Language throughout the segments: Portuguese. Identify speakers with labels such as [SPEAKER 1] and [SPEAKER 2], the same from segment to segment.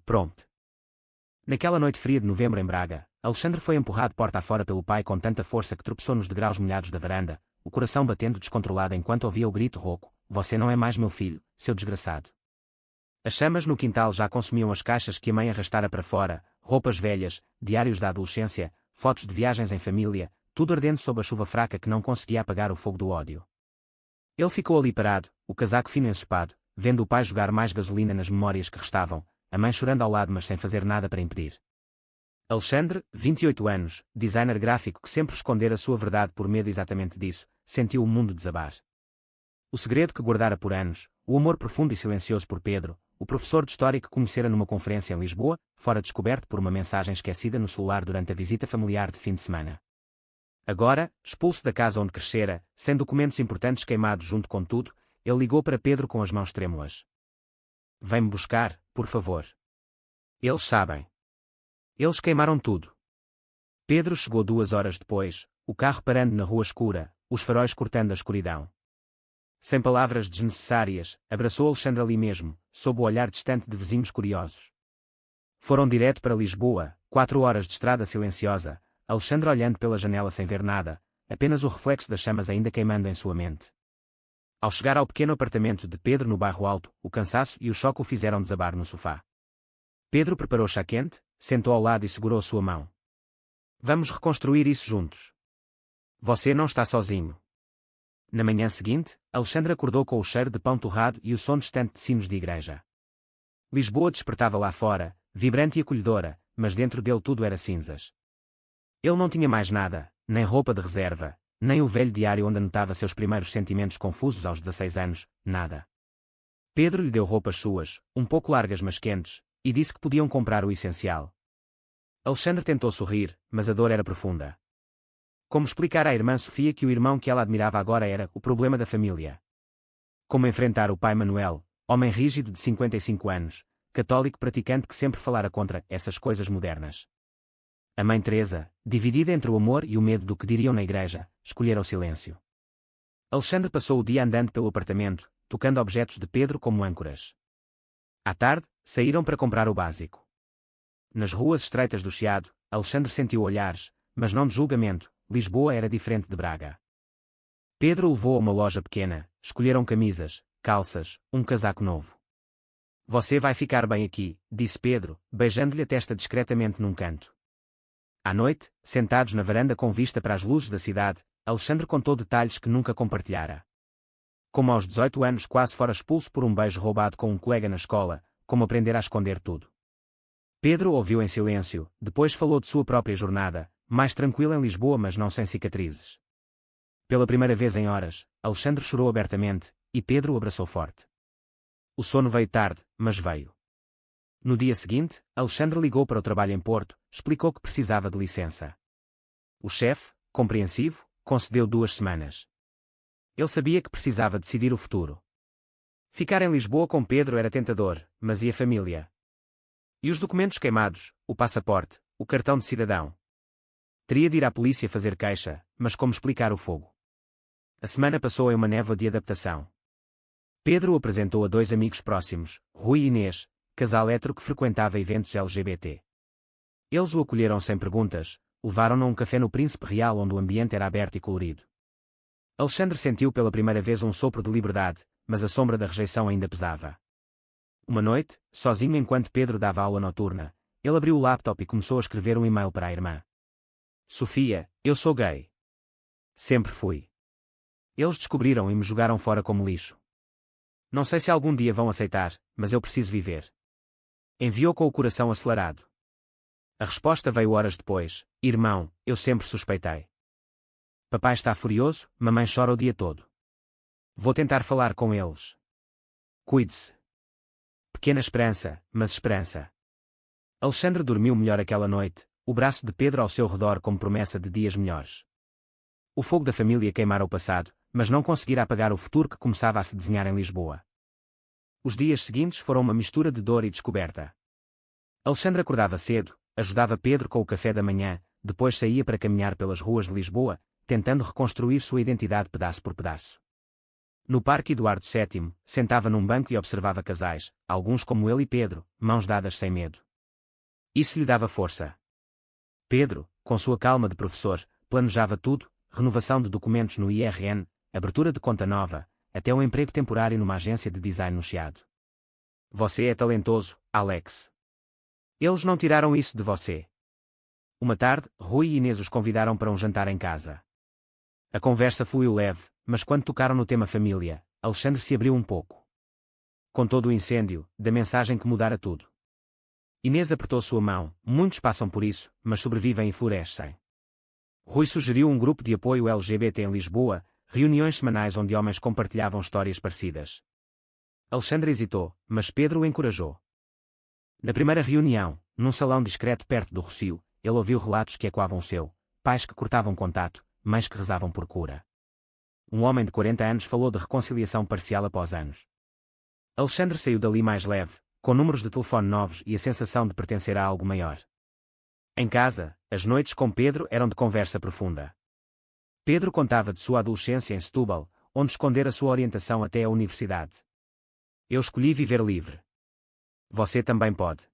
[SPEAKER 1] Pronto. Naquela noite fria de novembro em Braga, Alexandre foi empurrado porta afora pelo pai com tanta força que tropeçou nos degraus molhados da varanda, o coração batendo descontrolado enquanto ouvia o grito rouco: "Você não é mais meu filho, seu desgraçado." As chamas no quintal já consumiam as caixas que a mãe arrastara para fora, roupas velhas, diários da adolescência, fotos de viagens em família, tudo ardendo sob a chuva fraca que não conseguia apagar o fogo do ódio. Ele ficou ali parado, o casaco fino ensopado, vendo o pai jogar mais gasolina nas memórias que restavam, a mãe chorando ao lado mas sem fazer nada para impedir. Alexandre, 28 anos, designer gráfico que sempre escondera sua verdade por medo exatamente disso, sentiu o mundo desabar. O segredo que guardara por anos, o amor profundo e silencioso por Pedro, o professor de História que conhecera numa conferência em Lisboa, fora descoberto por uma mensagem esquecida no celular durante a visita familiar de fim de semana. Agora, expulso da casa onde crescera, sem documentos importantes queimados junto com tudo, ele ligou para Pedro com as mãos trêmulas. "Vem-me buscar, por favor. Eles sabem. Eles queimaram tudo." Pedro chegou 2 horas depois, o carro parando na rua escura, os faróis cortando a escuridão. Sem palavras desnecessárias, abraçou Alexandre ali mesmo, sob o olhar distante de vizinhos curiosos. Foram direto para Lisboa, 4 horas de estrada silenciosa, Alexandre olhando pela janela sem ver nada, apenas o reflexo das chamas ainda queimando em sua mente. Ao chegar ao pequeno apartamento de Pedro no bairro Alto, o cansaço e o choque o fizeram desabar no sofá. Pedro preparou chá quente, sentou ao lado e segurou sua mão. "Vamos reconstruir isso juntos. Você não está sozinho." Na manhã seguinte, Alexandre acordou com o cheiro de pão torrado e o som distante de sinos de igreja. Lisboa despertava lá fora, vibrante e acolhedora, mas dentro dele tudo era cinzas. Ele não tinha mais nada, nem roupa de reserva, nem o velho diário onde anotava seus primeiros sentimentos confusos aos 16 anos, nada. Pedro lhe deu roupas suas, um pouco largas mas quentes, e disse que podiam comprar o essencial. Alexandre tentou sorrir, mas a dor era profunda. Como explicar à irmã Sofia que o irmão que ela admirava agora era o problema da família? Como enfrentar o pai Manuel, homem rígido de 55 anos, católico praticante que sempre falara contra essas coisas modernas? A mãe Teresa, dividida entre o amor e o medo do que diriam na igreja, escolhera o silêncio. Alexandre passou o dia andando pelo apartamento, tocando objetos de Pedro como âncoras. À tarde, saíram para comprar o básico. Nas ruas estreitas do Chiado, Alexandre sentiu olhares, mas não de julgamento. Lisboa era diferente de Braga. Pedro o levou a uma loja pequena, escolheram camisas, calças, um casaco novo. "Você vai ficar bem aqui", disse Pedro, beijando-lhe a testa discretamente num canto. À noite, sentados na varanda com vista para as luzes da cidade, Alexandre contou detalhes que nunca compartilhara. Como aos 18 anos quase fora expulso por um beijo roubado com um colega na escola, como aprender a esconder tudo. Pedro ouviu em silêncio, depois falou de sua própria jornada, mais tranquila em Lisboa mas não sem cicatrizes. Pela primeira vez em horas, Alexandre chorou abertamente, e Pedro o abraçou forte. O sono veio tarde, mas veio. No dia seguinte, Alexandre ligou para o trabalho em Porto, explicou que precisava de licença. O chefe, compreensivo, concedeu 2 semanas. Ele sabia que precisava decidir o futuro. Ficar em Lisboa com Pedro era tentador, mas e a família? E os documentos queimados, o passaporte, o cartão de cidadão? Teria de ir à polícia fazer queixa, mas como explicar o fogo? A semana passou em uma névoa de adaptação. Pedro o apresentou a 2 amigos próximos, Rui e Inês, casal hétero que frequentava eventos LGBT. Eles o acolheram sem perguntas, levaram-no a um café no Príncipe Real onde o ambiente era aberto e colorido. Alexandre sentiu pela primeira vez um sopro de liberdade, mas a sombra da rejeição ainda pesava. Uma noite, sozinho enquanto Pedro dava aula noturna, ele abriu o laptop e começou a escrever um e-mail para a irmã. "Sofia, eu sou gay. Sempre fui. Eles descobriram e me jogaram fora como lixo. Não sei se algum dia vão aceitar, mas eu preciso viver." Enviou com o coração acelerado. A resposta veio horas depois: "Irmão, eu sempre suspeitei. Papai está furioso, mamãe chora o dia todo. Vou tentar falar com eles. Cuide-se." Pequena esperança, mas esperança. Alexandre dormiu melhor aquela noite, o braço de Pedro ao seu redor como promessa de dias melhores. O fogo da família queimara o passado, mas não conseguira apagar o futuro que começava a se desenhar em Lisboa. Os dias seguintes foram uma mistura de dor e descoberta. Alexandre acordava cedo, ajudava Pedro com o café da manhã, depois saía para caminhar pelas ruas de Lisboa, tentando reconstruir sua identidade pedaço por pedaço. No Parque Eduardo VII, sentava num banco e observava casais, alguns como ele e Pedro, mãos dadas sem medo. Isso lhe dava força. Pedro, com sua calma de professor, planejava tudo, renovação de documentos no IRN, abertura de conta nova, até um emprego temporário numa agência de design no Chiado. Você é talentoso, Alex. Eles não tiraram isso de você. Uma tarde, Rui e Inês os convidaram para um jantar em casa. A conversa fluiu leve, mas quando tocaram no tema família, Alexandre se abriu um pouco. Contou do incêndio, da mensagem que mudara tudo. Inês apertou sua mão. Muitos passam por isso, mas sobrevivem e florescem. Rui sugeriu um grupo de apoio LGBT em Lisboa, reuniões semanais onde homens compartilhavam histórias parecidas. Alexandre hesitou, mas Pedro o encorajou. Na primeira reunião, num salão discreto perto do Rocio, ele ouviu relatos que ecoavam o seu: pais que cortavam contato, mães que rezavam por cura. Um homem de 40 anos falou de reconciliação parcial após anos. Alexandre saiu dali mais leve, com números de telefone novos e a sensação de pertencer a algo maior. Em casa, as noites com Pedro eram de conversa profunda. Pedro contava de sua adolescência em Setúbal, onde escondera sua orientação até a universidade. Eu escolhi viver livre. Você também pode.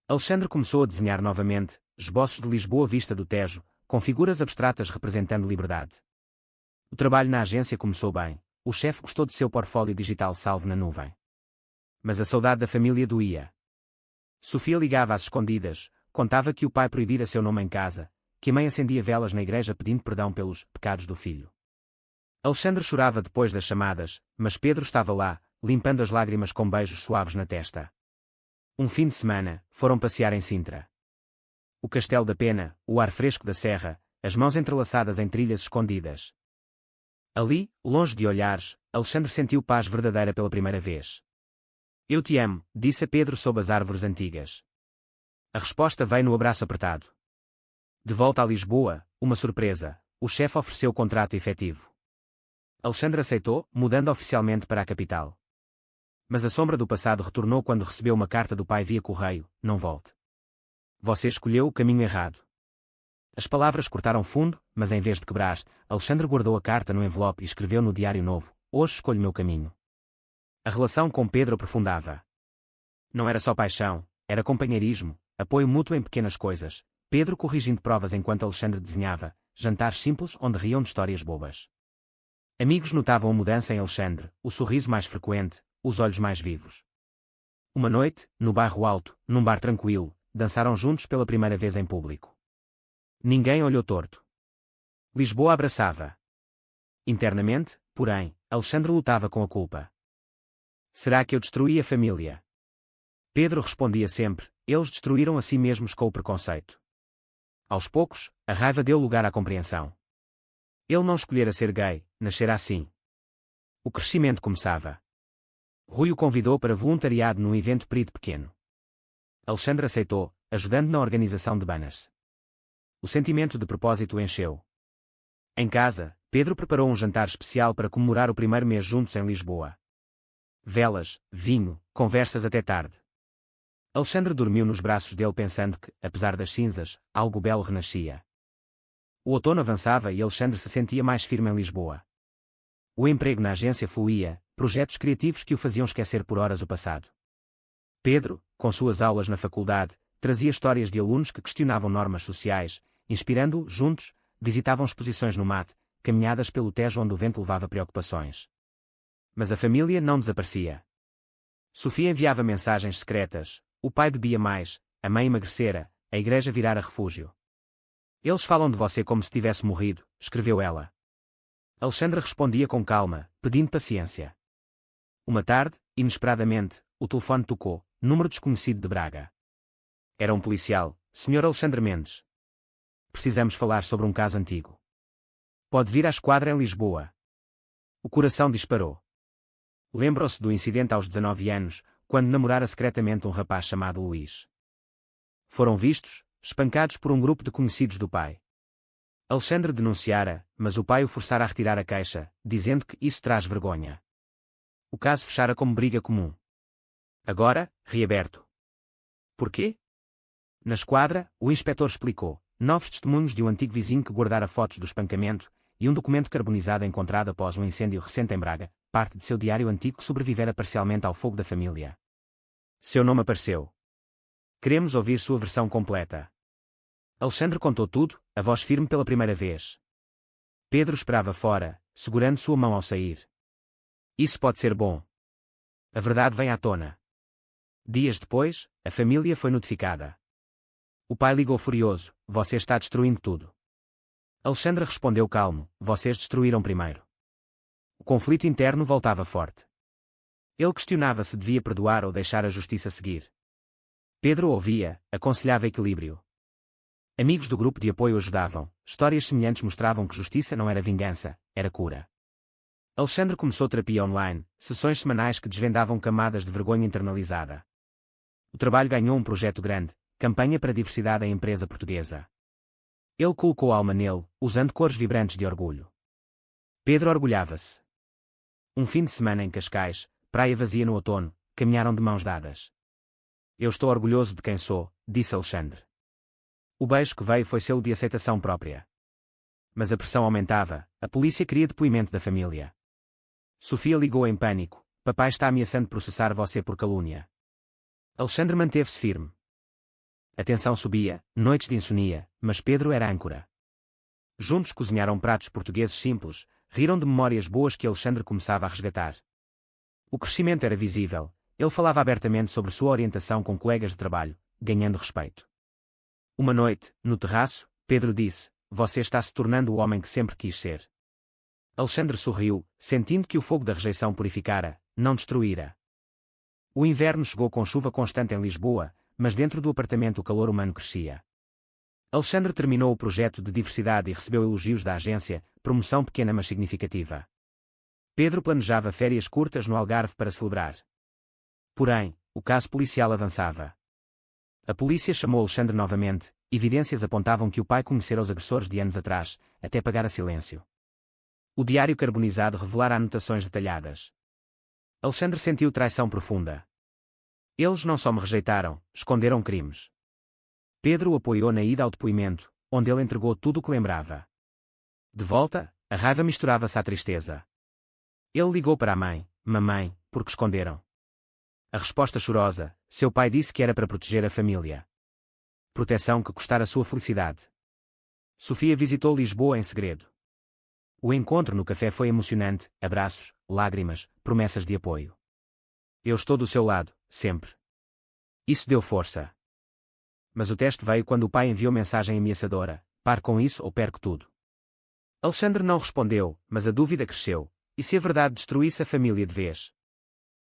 [SPEAKER 1] Alexandre começou a desenhar novamente, esboços de Lisboa vista do Tejo, com figuras abstratas representando liberdade. O trabalho na agência começou bem, o chefe gostou de seu portfólio digital salvo na nuvem. Mas a saudade da família doía. Sofia ligava às escondidas, contava que o pai proibira seu nome em casa, que a mãe acendia velas na igreja pedindo perdão pelos pecados do filho. Alexandre chorava depois das chamadas, mas Pedro estava lá, limpando as lágrimas com beijos suaves na testa. Um fim de semana, foram passear em Sintra. O Castelo da Pena, o ar fresco da serra, as mãos entrelaçadas em trilhas escondidas. Ali, longe de olhares, Alexandre sentiu paz verdadeira pela primeira vez. Eu te amo, disse a Pedro sob as árvores antigas. A resposta veio no abraço apertado. De volta a Lisboa, uma surpresa, o chefe ofereceu contrato efetivo. Alexandre aceitou, mudando oficialmente para a capital. Mas a sombra do passado retornou quando recebeu uma carta do pai via correio: não volte. Você escolheu o caminho errado. As palavras cortaram fundo, mas em vez de quebrar, Alexandre guardou a carta no envelope e escreveu no diário novo: hoje escolho meu caminho. A relação com Pedro aprofundava. Não era só paixão, era companheirismo, apoio mútuo em pequenas coisas, Pedro corrigindo provas enquanto Alexandre desenhava, jantares simples onde riam de histórias bobas. Amigos notavam a mudança em Alexandre, o sorriso mais frequente, os olhos mais vivos. Uma noite, no bairro Alto, num bar tranquilo, dançaram juntos pela primeira vez em público. Ninguém olhou torto. Lisboa abraçava. Internamente, porém, Alexandre lutava com a culpa. Será que eu destruí a família? Pedro respondia sempre: eles destruíram a si mesmos com o preconceito. Aos poucos, a raiva deu lugar à compreensão. Ele não escolhera ser gay, nascera assim. O crescimento começava. Rui o convidou para voluntariado num evento perito pequeno. Alexandre aceitou, ajudando na organização de banners. O sentimento de propósito encheu. Em casa, Pedro preparou um jantar especial para comemorar o primeiro mês juntos em Lisboa. Velas, vinho, conversas até tarde. Alexandre dormiu nos braços dele pensando que, apesar das cinzas, algo belo renascia. O outono avançava e Alexandre se sentia mais firme em Lisboa. O emprego na agência fluía, projetos criativos que o faziam esquecer por horas o passado. Pedro, com suas aulas na faculdade, trazia histórias de alunos que questionavam normas sociais, inspirando-o. Juntos, visitavam exposições no MAT, caminhadas pelo Tejo onde o vento levava preocupações. Mas a família não desaparecia. Sofia enviava mensagens secretas: o pai bebia mais, a mãe emagrecera, a igreja virara refúgio. Eles falam de você como se tivesse morrido, escreveu ela. Alexandre respondia com calma, pedindo paciência. Uma tarde, inesperadamente, o telefone tocou, número desconhecido de Braga. Era um policial: Sr. Alexandre Mendes. Precisamos falar sobre um caso antigo. Pode vir à esquadra em Lisboa. O coração disparou. Lembrou-se do incidente aos 19 anos, quando namorara secretamente um rapaz chamado Luís. Foram vistos, espancados por um grupo de conhecidos do pai. Alexandre denunciara, mas o pai o forçara a retirar a queixa, dizendo que isso traz vergonha. O caso fechara como briga comum. Agora, reaberto. Porquê? Na esquadra, o inspetor explicou: novos testemunhos de um antigo vizinho que guardara fotos do espancamento, e um documento carbonizado encontrado após um incêndio recente em Braga, parte de seu diário antigo que sobrevivera parcialmente ao fogo da família. Seu nome apareceu. Queremos ouvir sua versão completa. Alexandre contou tudo, a voz firme pela primeira vez. Pedro esperava fora, segurando sua mão ao sair. Isso pode ser bom. A verdade vem à tona. Dias depois, a família foi notificada. O pai ligou furioso: você está destruindo tudo. Alexandre respondeu calmo: vocês destruíram primeiro. O conflito interno voltava forte. Ele questionava se devia perdoar ou deixar a justiça seguir. Pedro ouvia, aconselhava equilíbrio. Amigos do grupo de apoio ajudavam, histórias semelhantes mostravam que justiça não era vingança, era cura. Alexandre começou terapia online, sessões semanais que desvendavam camadas de vergonha internalizada. O trabalho ganhou um projeto grande, campanha para a diversidade em empresa portuguesa. Ele colocou a alma nele, usando cores vibrantes de orgulho. Pedro orgulhava-se. Um fim de semana em Cascais, praia vazia no outono, caminharam de mãos dadas. Eu estou orgulhoso de quem sou, disse Alexandre. O beijo que veio foi selo de aceitação própria. Mas a pressão aumentava, a polícia queria depoimento da família. Sofia ligou em pânico: papai está ameaçando processar você por calúnia. Alexandre manteve-se firme. A tensão subia, noites de insonia, mas Pedro era âncora. Juntos cozinharam pratos portugueses simples, riram de memórias boas que Alexandre começava a resgatar. O crescimento era visível, ele falava abertamente sobre sua orientação com colegas de trabalho, ganhando respeito. Uma noite, no terraço, Pedro disse: você está se tornando o homem que sempre quis ser. Alexandre sorriu, sentindo que o fogo da rejeição purificara, não destruíra. O inverno chegou com chuva constante em Lisboa, mas dentro do apartamento o calor humano crescia. Alexandre terminou o projeto de diversidade e recebeu elogios da agência, promoção pequena mas significativa. Pedro planejava férias curtas no Algarve para celebrar. Porém, o caso policial avançava. A polícia chamou Alexandre novamente, evidências apontavam que o pai conhecera os agressores de anos atrás, até pagar a silêncio. O diário carbonizado revelara anotações detalhadas. Alexandre sentiu traição profunda. Eles não só me rejeitaram, esconderam crimes. Pedro o apoiou na ida ao depoimento, onde ele entregou tudo o que lembrava. De volta, a raiva misturava-se à tristeza. Ele ligou para a mãe: mamãe, por que esconderam? A resposta chorosa: seu pai disse que era para proteger a família. Proteção que custara sua felicidade. Sofia visitou Lisboa em segredo. O encontro no café foi emocionante, abraços, lágrimas, promessas de apoio. Eu estou do seu lado, sempre. Isso deu força. Mas o teste veio quando o pai enviou mensagem ameaçadora: pare com isso ou perco tudo. Alexandre não respondeu, mas a dúvida cresceu: e se a verdade destruísse a família de vez?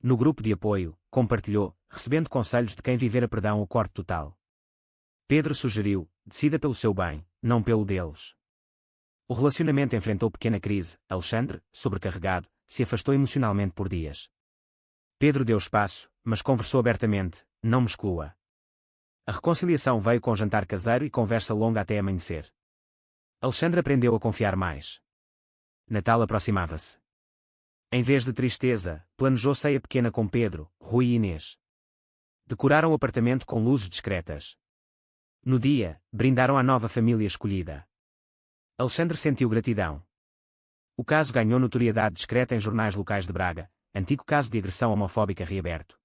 [SPEAKER 1] No grupo de apoio, compartilhou, recebendo conselhos de quem vivera perdão ou corte total. Pedro sugeriu: decida pelo seu bem, não pelo deles. O relacionamento enfrentou pequena crise. Alexandre, sobrecarregado, se afastou emocionalmente por dias. Pedro deu espaço, mas conversou abertamente: não me exclua. A reconciliação veio com jantar caseiro e conversa longa até amanhecer. Alexandre aprendeu a confiar mais. Natal aproximava-se. Em vez de tristeza, planejou ceia pequena com Pedro, Rui e Inês. Decoraram o apartamento com luzes discretas. No dia, brindaram à nova família escolhida. Alexandre sentiu gratidão. O caso ganhou notoriedade discreta em jornais locais de Braga, antigo caso de agressão homofóbica reaberto.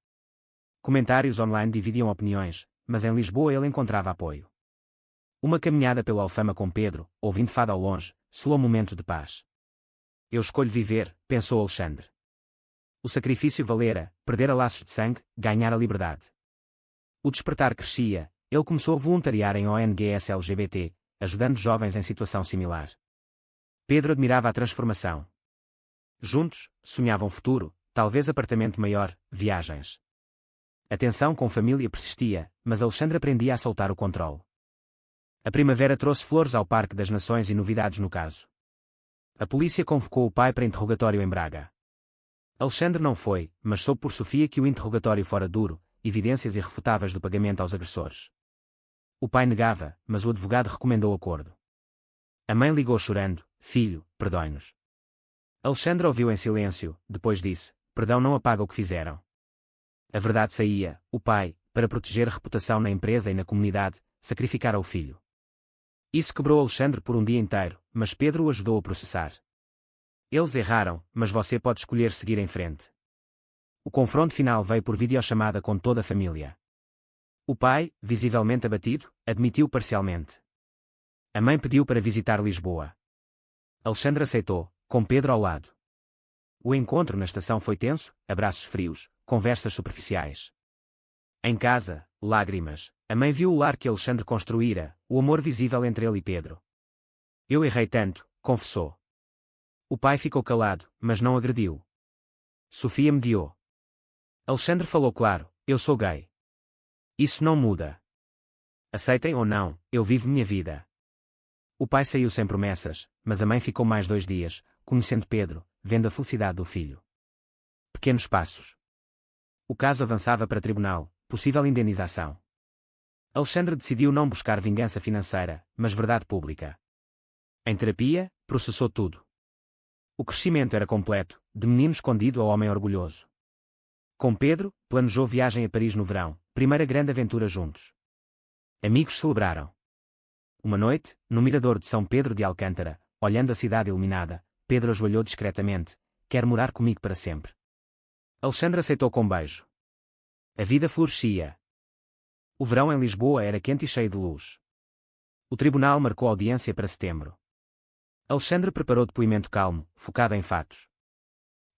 [SPEAKER 1] Comentários online dividiam opiniões, mas em Lisboa ele encontrava apoio. Uma caminhada pelo Alfama com Pedro, ouvindo fado ao longe, selou um momento de paz. Eu escolho viver, pensou Alexandre. O sacrifício valera, perdera laços de sangue, ganhar a liberdade. O despertar crescia, ele começou a voluntariar em ONGs LGBT, ajudando jovens em situação similar. Pedro admirava a transformação. Juntos, sonhavam futuro, talvez apartamento maior, viagens. A tensão com família persistia, mas Alexandre aprendia a soltar o controle. A primavera trouxe flores ao Parque das Nações e novidades no caso. A polícia convocou o pai para interrogatório em Braga. Alexandre não foi, mas soube por Sofia que o interrogatório fora duro, evidências irrefutáveis do pagamento aos agressores. O pai negava, mas o advogado recomendou acordo. A mãe ligou chorando: filho, perdoe-nos. Alexandre ouviu em silêncio, depois disse: perdão não apaga o que fizeram. A verdade saía: o pai, para proteger a reputação na empresa e na comunidade, sacrificara o filho. Isso quebrou Alexandre por um dia inteiro, mas Pedro o ajudou a processar. Eles erraram, mas você pode escolher seguir em frente. O confronto final veio por videochamada com toda a família. O pai, visivelmente abatido, admitiu parcialmente. A mãe pediu para visitar Lisboa. Alexandre aceitou, com Pedro ao lado. O encontro na estação foi tenso, abraços frios, conversas superficiais. Em casa, lágrimas. A mãe viu o lar que Alexandre construíra, o amor visível entre ele e Pedro. Eu errei tanto, confessou. O pai ficou calado, mas não agrediu. Sofia mediou. Alexandre falou claro, eu sou gay. Isso não muda. Aceitem ou não, eu vivo minha vida. O pai saiu sem promessas, mas a mãe ficou mais 2 dias, conhecendo Pedro, vendo a felicidade do filho. Pequenos passos. O caso avançava para tribunal, possível indenização. Alexandre decidiu não buscar vingança financeira, mas verdade pública. Em terapia, processou tudo. O crescimento era completo, de menino escondido a homem orgulhoso. Com Pedro, planejou viagem a Paris no verão, primeira grande aventura juntos. Amigos celebraram. Uma noite, no mirador de São Pedro de Alcântara, olhando a cidade iluminada, Pedro ajoelhou discretamente: quer morar comigo para sempre. Alexandre aceitou com beijo. A vida florescia. O verão em Lisboa era quente e cheio de luz. O tribunal marcou audiência para setembro. Alexandre preparou depoimento calmo, focado em fatos.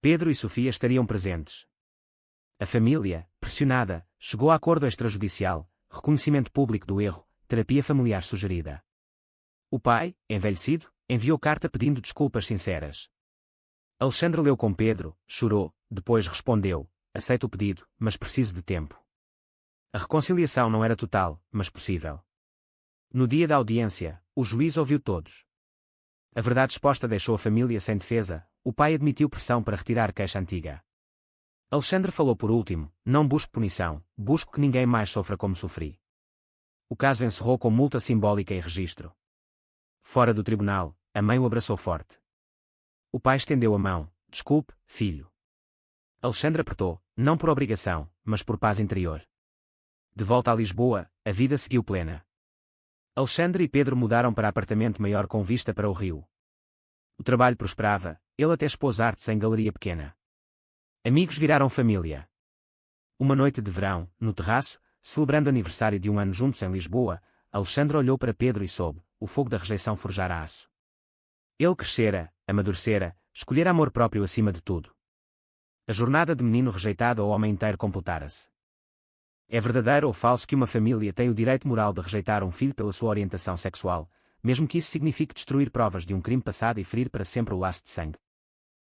[SPEAKER 1] Pedro e Sofia estariam presentes. A família, pressionada, chegou a acordo extrajudicial, reconhecimento público do erro, terapia familiar sugerida. O pai, envelhecido, enviou carta pedindo desculpas sinceras. Alexandre leu com Pedro, chorou, depois respondeu: aceito o pedido, mas preciso de tempo. A reconciliação não era total, mas possível. No dia da audiência, o juiz ouviu todos. A verdade exposta deixou a família sem defesa, o pai admitiu pressão para retirar queixa antiga. Alexandre falou por último: não busco punição, busco que ninguém mais sofra como sofri. O caso encerrou com multa simbólica e registro. Fora do tribunal, a mãe o abraçou forte. O pai estendeu a mão: desculpe, filho. Alexandre apertou, não por obrigação, mas por paz interior. De volta a Lisboa, a vida seguiu plena. Alexandre e Pedro mudaram para apartamento maior com vista para o rio. O trabalho prosperava, ele até expôs artes em galeria pequena. Amigos viraram família. Uma noite de verão, no terraço, celebrando o aniversário de 1 ano juntos em Lisboa, Alexandre olhou para Pedro e soube: o fogo da rejeição forjara aço. Ele crescera, amadurecera, escolhera amor próprio acima de tudo. A jornada de menino rejeitado ao homem inteiro completara-se. É verdadeiro ou falso que uma família tem o direito moral de rejeitar um filho pela sua orientação sexual, mesmo que isso signifique destruir provas de um crime passado e ferir para sempre o laço de sangue?